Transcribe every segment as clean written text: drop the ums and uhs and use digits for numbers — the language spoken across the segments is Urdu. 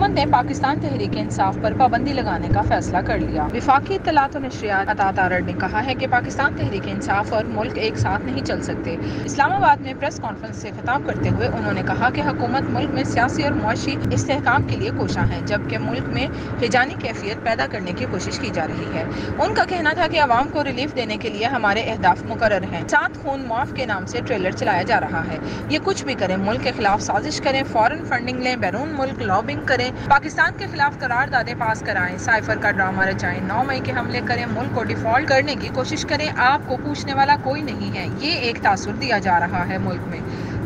حکومت نے پاکستان تحریک انصاف پر پابندی لگانے کا فیصلہ کر لیا۔ وفاقی اطلاعات و نشریات عطا تارڑ نے کہا ہے کہ پاکستان تحریک انصاف اور ملک ایک ساتھ نہیں چل سکتے۔ اسلام آباد میں پریس کانفرنس سے خطاب کرتے ہوئے انہوں نے کہا کہ حکومت ملک میں سیاسی اور معاشی استحکام کے لیے کوشاں ہے، جبکہ ملک میں ہجانی کیفیت پیدا کرنے کی کوشش کی جا رہی ہے۔ ان کا کہنا تھا کہ عوام کو ریلیف دینے کے لیے ہمارے اہداف مقرر ہیں۔ 7 خون معاف کے نام سے ٹریلر چلایا جا رہا ہے۔ یہ کچھ بھی کریں، ملک کے خلاف سازش کریں، فورن فنڈنگ لیں، بیرون ملک لابنگ کریں، پاکستان کے خلاف قراردادیں پاس کرائیں، سائفر کا ڈرامہ رچائیں، 9 مئی کے حملے کریں، ملک کو ڈیفالٹ کرنے کی کوشش کریں، آپ کو پوچھنے والا کوئی نہیں ہے۔ یہ ایک تاثر دیا جا رہا ہے ملک میں۔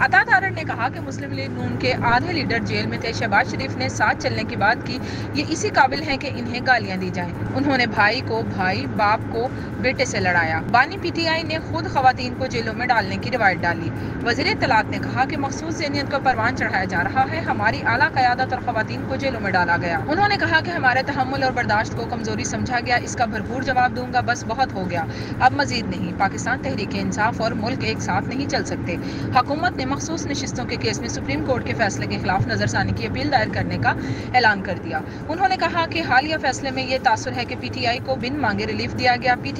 عطا تارڑ نے کہا کہ مسلم لیگ نون کے آدھے لیڈر جیل میں تھے۔ شہباز شریف نے ساتھ چلنے کی بات کی، یہ اسی قابل ہیں کہ انہیں گالیاں دی جائیں۔ انہوں نے بھائی کو بھائی، باپ کو بیٹے سے لڑایا۔ بانی پی ٹی آئی نے خود خواتین کو جیلوں میں ڈالنے کی روایت ڈالی۔ وزیر اطلاعات نے کہا کہ مخصوص ذہنیت کو پروان چڑھایا جا رہا ہے، ہماری اعلیٰ قیادت اور خواتین کو جیلوں میں ڈالا گیا۔ انہوں نے کہا کہ ہمارے تحمل اور برداشت کو کمزوری سمجھا گیا، اس کا بھرپور جواب دوں گا، بس بہت ہو گیا، اب مزید نہیں۔ پاکستان تحریک انصاف اور ملک ایک ساتھ نہیں چل سکتے۔ حکومت نے مخصوص نشستوں کے کیس میں سپریم کورٹ کے فیصلے کے خلاف نظر ثانی کی اپیل دائر کرنے کا اعلان کر دیا۔ انہوں نے کہا کہ حالیہ فیصلے میں یہ تاثر ہے کہ پی ٹی آئی کو بن مانگے ریلیف دیا گیا۔ پی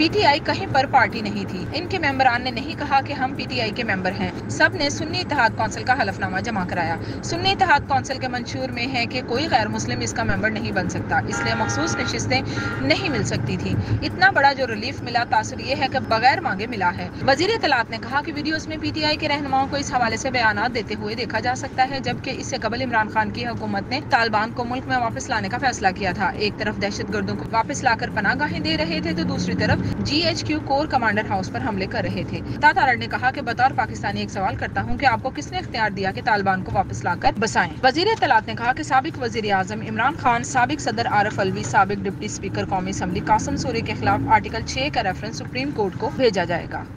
ٹی آئی کہیں پر پارٹی نہیں تھی۔ ان کے ممبران نے نہیں کہا کہ ہم پی ٹی آئی کے ممبر ہیں، سب نے سنی اتحاد کونسل کا حلف نامہ جمع کرایا۔ سنی اتحاد کونسل کے منشور میں ہے کہ کوئی غیر مسلم اس کا ممبر نہیں بن سکتا، اس لیے مخصوص نشستیں نہیں مل سکتی تھی۔ اتنا بڑا جو ریلیف ملا، تاثر یہ ہے کہ بغیر مانگے ملا ہے۔ وزیر اطلاعات نے کہا کہ ویڈیوز میں پی ٹی آئی کے رہنماؤں کو اس حوالے سے بیانات دیتے ہوئے دیکھا جا سکتا ہے، جبکہ اس سے قبل عمران خان کی حکومت نے طالبان کو ملک میں واپس لانے کا فیصلہ کیا تھا۔ ایک طرف دہشت گردوں کو واپس لا کر پناہ گاہیں دے رہے تھے تو دوسری طرف G H Q corps commander house پر حملے کر رہے تھے۔ عطا تارڑ نے کہا کہ بطور پاکستانی ایک سوال کرتا ہوں کہ آپ کو کس نے اختیار دیا کہ طالبان کو واپس لا کر بسائیں؟ وزیر اطلاعات نے کہا کہ سابق وزیر اعظم عمران خان، سابق صدر عارف الوی، سابق ڈپٹی اسپیکر قومی اسمبلی قاسم سوری کے خلاف آرٹیکل 6 کا ریفرنس سپریم کورٹ کو بھیجا جائے گا۔